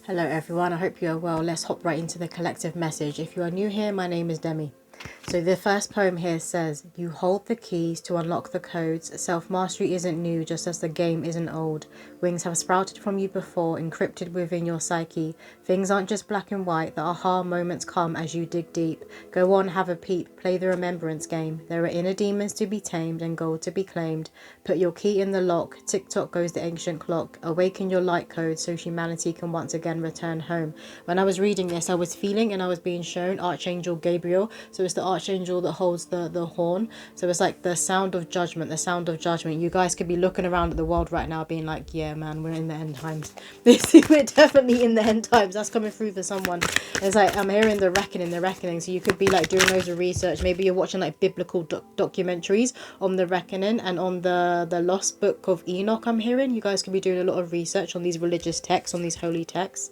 Hello everyone, I hope you are well. Let's hop right into the collective message. If you are new here, my name is Demi. So the first poem here says, you hold the keys to unlock the codes. Self-mastery isn't new, just as the game isn't old. Wings have sprouted from you before, encrypted within your psyche. Things aren't just black and white, the aha moments come as you dig deep. Go on, have a peep, play the remembrance game. There are inner demons to be tamed and gold to be claimed. Put your key in the lock, tick-tock goes the ancient clock. Awaken your light code so humanity can once again return home. When I was reading this, I was feeling and I was being shown Archangel Gabriel. So it's the archangel that holds the horn. So it's like the sound of judgment, the sound of judgment. You guys could be looking around at the world right now being like, yeah man, we're in the end times. We're definitely in the end times. That's coming through for someone. It's like I'm hearing the reckoning. So you could be like doing loads of research. Maybe you're watching like biblical documentaries on the reckoning and on the lost book of Enoch. I'm hearing you guys could be doing a lot of research on these religious texts, on these holy texts.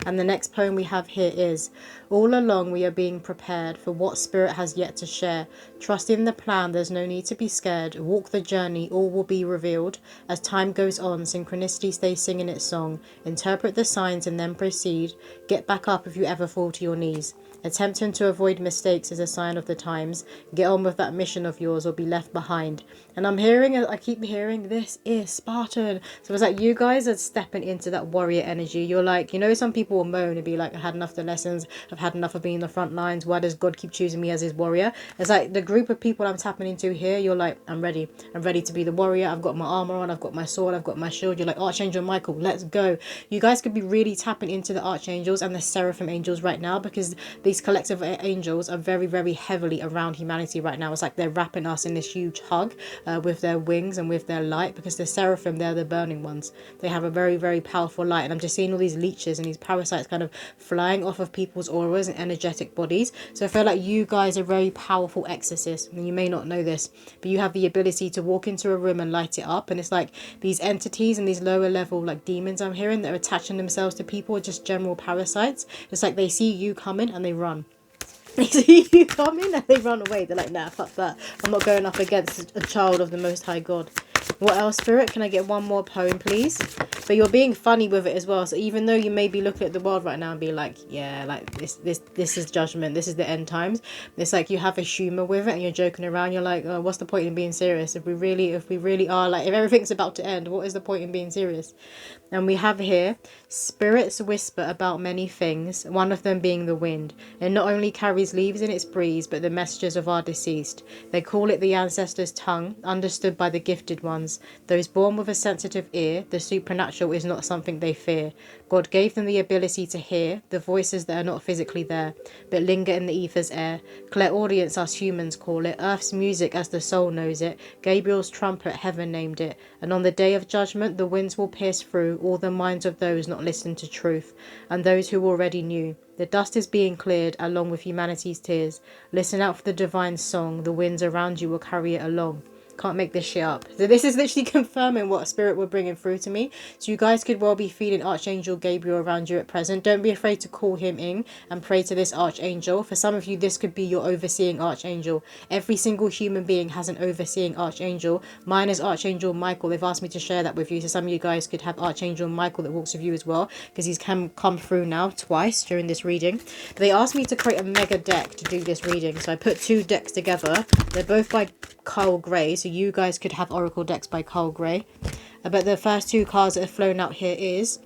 And the next poem we have here is, all along we are being prepared for what spirit has yet to share. Trust in the plan, there's no need to be scared. Walk the journey, all will be revealed. As time goes on, synchronicity stays singing its song. Interpret the signs and then proceed. Get back up if you ever fall to your knees. Attempting to avoid mistakes is a sign of the times. Get on with that mission of yours or be left behind. And I keep hearing, this is Spartan. So it's like you guys are stepping into that warrior energy. You're like, you know, some people will moan and be like, I had enough of the lessons. I've had enough of being in the front lines. Why does God keep choosing me as his warrior? It's like the group of people I'm tapping into here. You're like, I'm ready. I'm ready to be the warrior. I've got my armor on. I've got my sword. I've got my shield. You're like, Archangel Michael, let's go. You guys could be really tapping into the archangels and the seraphim angels right now, because these collective angels are very, very heavily around humanity right now. It's like they're wrapping us in this huge hug with their wings and with their light, because the seraphim, they're the burning ones. They have a very, very powerful light. And I'm just seeing all these leeches and these parasites kind of flying off of people's auras and energetic bodies. So I feel like you guys are very powerful exorcists. And you may not know this, but you have the ability to walk into a room and light it up. And it's like these entities and these lower level like demons I'm hearing that are attaching themselves to people, just general parasites. It's like they see you coming and they run. They see you coming and they run away. They're like, nah, fuck that. I'm not going up against a child of the Most High God. What else, Spirit? Can I get one more poem, please? But you're being funny with it as well. So even though you may be looking at the world right now and be like, yeah, like this is judgment. This is the end times. It's like you have a humor with it and you're joking around. You're like, oh, what's the point in being serious? If we really are like, if everything's about to end, what is the point in being serious? And we have here, spirits whisper about many things, one of them being the wind. It not only carries leaves in its breeze, but the messages of our deceased. They call it the ancestors' tongue, understood by the gifted ones. Those born with a sensitive ear, the supernatural is not something they fear. God gave them the ability to hear the voices that are not physically there, but linger in the ether's air. Clairaudience, us humans call it, Earth's music as the soul knows it. Gabriel's trumpet, heaven named it. And on the day of judgment, the winds will pierce through all the minds of those not listening to truth, and those who already knew. The dust is being cleared along with humanity's tears. Listen out for the divine song. The winds around you will carry it along. Can't make this shit up. So this is literally confirming what spirit were bringing through to me. So you guys could well be feeling Archangel Gabriel around you at present. Don't be afraid to call him in and pray to this archangel. For some of you, this could be your overseeing archangel. Every single human being has an overseeing archangel. Mine is Archangel Michael. They've asked me to share that with you. So some of you guys could have Archangel Michael that walks with you as well, because he's come through now twice during this reading. They asked me to create a mega deck to do this reading. So I put two decks together. They're both by Carl Gray, so you guys could have oracle decks by Carl Gray. But the first two cards that have flown out here is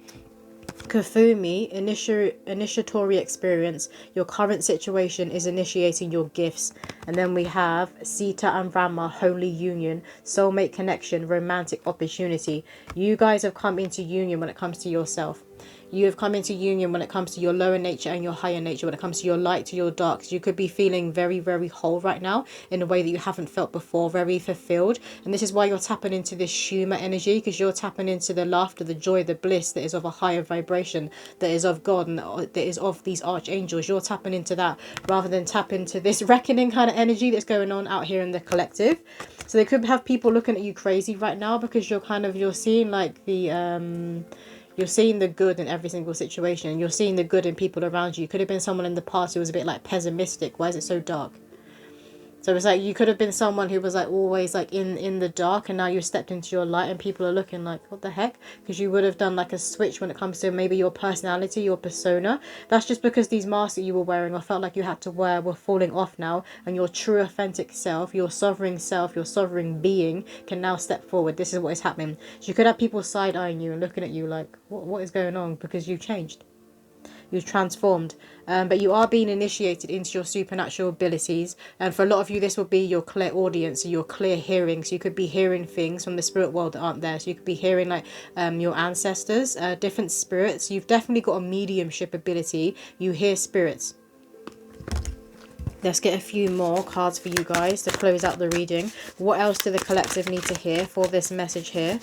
Kafumi, initiatory experience. Your current situation is initiating your gifts. And then we have Sita and Rama, holy union, soulmate connection, romantic opportunity. You guys have come into union when it comes to yourself. You have come into union when it comes to your lower nature and your higher nature, when it comes to your light to your darks. You could be feeling very, very whole right now in a way that you haven't felt before, very fulfilled. And this is why you're tapping into this humor energy, because you're tapping into the laughter, the joy, the bliss that is of a higher vibration, that is of God and that is of these archangels. You're tapping into that rather than tap into this reckoning kind of energy that's going on out here in the collective. So they could have people looking at you crazy right now, because you're seeing like the you're seeing the good in every single situation. You're seeing the good in people around you. Could have been someone in the past who was a bit like pessimistic. Why is it so dark? So it's like you could have been someone who was like always like in the dark, and now you stepped into your light and people are looking like, what the heck? Because you would have done like a switch when it comes to maybe your personality, your persona. That's just because these masks that you were wearing or felt like you had to wear were falling off now, and your true authentic self, your sovereign self, your sovereign being can now step forward. This is what is happening. So you could have people side-eyeing you and looking at you like, what is going on? Because you've changed. You've transformed, but you are being initiated into your supernatural abilities, and for a lot of you this will be your clear audience, your clear hearing. So you could be hearing things from the spirit world that aren't there. So you could be hearing like your ancestors, different spirits. You've definitely got a mediumship ability. You hear spirits. Let's get a few more cards for you guys to close out the reading. What else do the collective need to hear for this message here?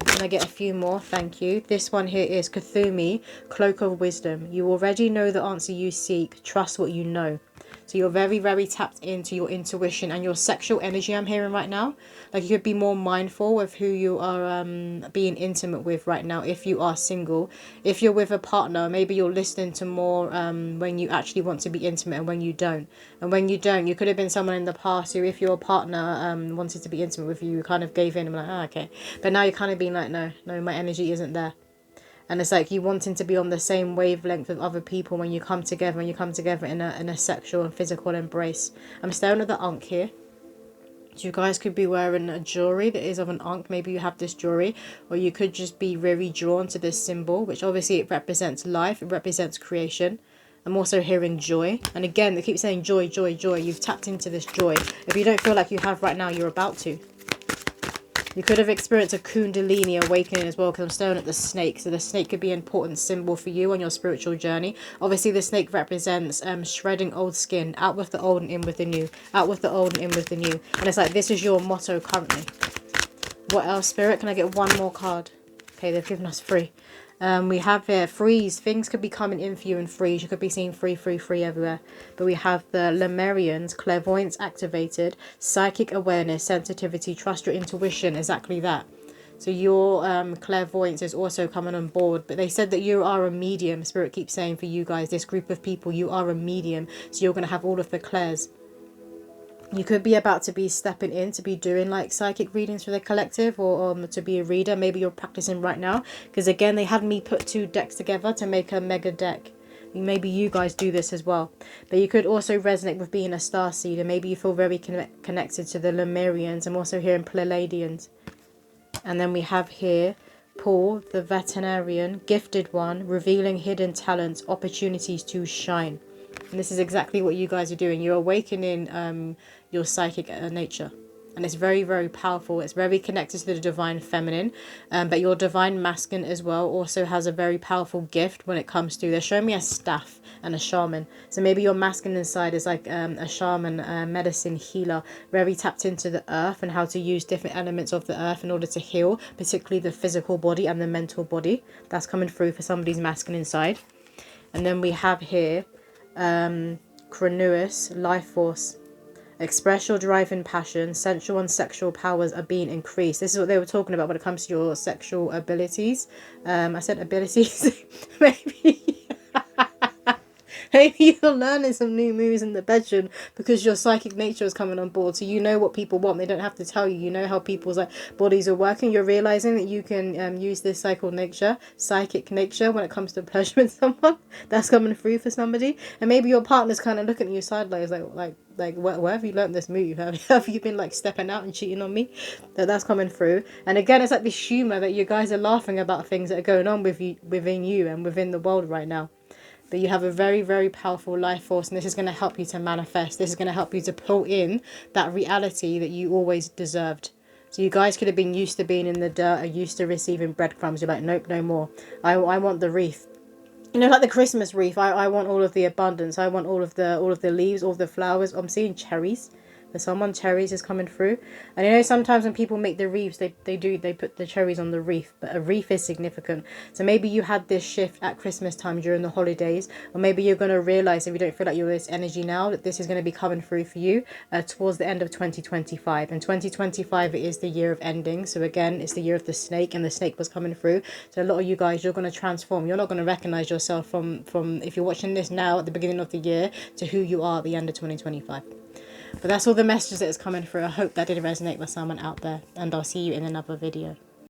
Can I get a few more? Thank you. This one here is Kuthumi, Cloak of Wisdom. You already know the answer you seek. Trust what you know. So you're very, very tapped into your intuition and your sexual energy, I'm hearing right now. Like you could be more mindful of who you are being intimate with right now if you are single. If you're with a partner, maybe you're listening to more when you actually want to be intimate and when you don't. And when you don't, you could have been someone in the past who, if your partner wanted to be intimate with you, you kind of gave in and like, okay. But now you're kind of being like, no, my energy isn't there. And it's like you wanting to be on the same wavelength with other people when you come together, in a sexual and physical embrace. I'm staring at the Ankh here. So you guys could be wearing a jewelry that is of an Ankh. Maybe you have this jewelry, or you could just be very drawn to this symbol, which obviously it represents life, it represents creation. I'm also hearing joy. And again, they keep saying joy, joy, joy. You've tapped into this joy. If you don't feel like you have right now, you're about to. You could have experienced a Kundalini awakening as well, because I'm staring at the snake. So the snake could be an important symbol for you on your spiritual journey. Obviously, the snake represents shredding old skin. Out with the old and in with the new. Out with the old and in with the new. And it's like, this is your motto currently. What else, Spirit? Can I get one more card? Okay, they've given us 3. We have here freeze. Things could be coming in for you in freeze. You could be seeing free everywhere. But we have the Lemurians, clairvoyance activated, psychic awareness, sensitivity, trust your intuition. Exactly that. So your clairvoyance is also coming on board. But they said that you are a medium. Spirit keeps saying for you guys, this group of people, you are a medium. So you're going to have all of the clairs. You could be about to be stepping in to be doing like psychic readings for the collective, or to be a reader. Maybe you're practicing right now, because again they had me put 2 decks together to make a mega deck. Maybe you guys do this as well. But you could also resonate with being a starseeder. Maybe you feel very connected to the Lemurians. I'm also hearing Pleiadians. And then we have here Paul, the veterinarian, gifted one, revealing hidden talents, opportunities to shine. And this is exactly what you guys are doing. You're awakening your psychic nature. And it's very, very powerful. It's very connected to the divine feminine. But your divine masculine as well also has a very powerful gift when it comes to... They're showing me a staff and a shaman. So maybe your masculine side is like a shaman, medicine healer. Very tapped into the earth and how to use different elements of the earth in order to heal. Particularly the physical body and the mental body. That's coming through for somebody's masculine side. And then we have here... Cronuous, life force. Express your drive and passion. Sensual and sexual powers are being increased. This is what they were talking about when it comes to your sexual abilities. I said abilities. Maybe you're learning some new moves in the bedroom because your psychic nature is coming on board. So you know what people want. They don't have to tell you. You know how people's like bodies are working. You're realizing that you can use this psychic nature when it comes to pleasuring someone. That's coming through for somebody. And maybe your partner's kind of looking at you sideways like where have you learned this move? Have you been like stepping out and cheating on me? That's coming through. And again, it's like this humor that you guys are laughing about things that are going on with you, within you and within the world right now. But you have a very, very powerful life force, and this is going to help you to manifest. This is going to help you to pull in that reality that you always deserved. So you guys could have been used to being in the dirt, or used to receiving breadcrumbs. You're like, nope, no more. I want the wreath. You know, like the Christmas wreath. I want all of the abundance. I want all of the leaves, all of the flowers. I'm seeing cherries. For someone, cherries is coming through. And you know, sometimes when people make the wreaths, they put the cherries on the wreath. But a wreath is significant. So maybe you had this shift at Christmas time during the holidays. Or maybe you're going to realise, if you don't feel like you're this energy now, that this is going to be coming through for you towards the end of 2025. And 2025 is the year of ending. So again, it's the year of the snake, and the snake was coming through. So a lot of you guys, you're going to transform. You're not going to recognise yourself from if you're watching this now at the beginning of the year to who you are at the end of 2025. But that's all the messages that is coming through. I hope that did resonate with someone out there, and I'll see you in another video.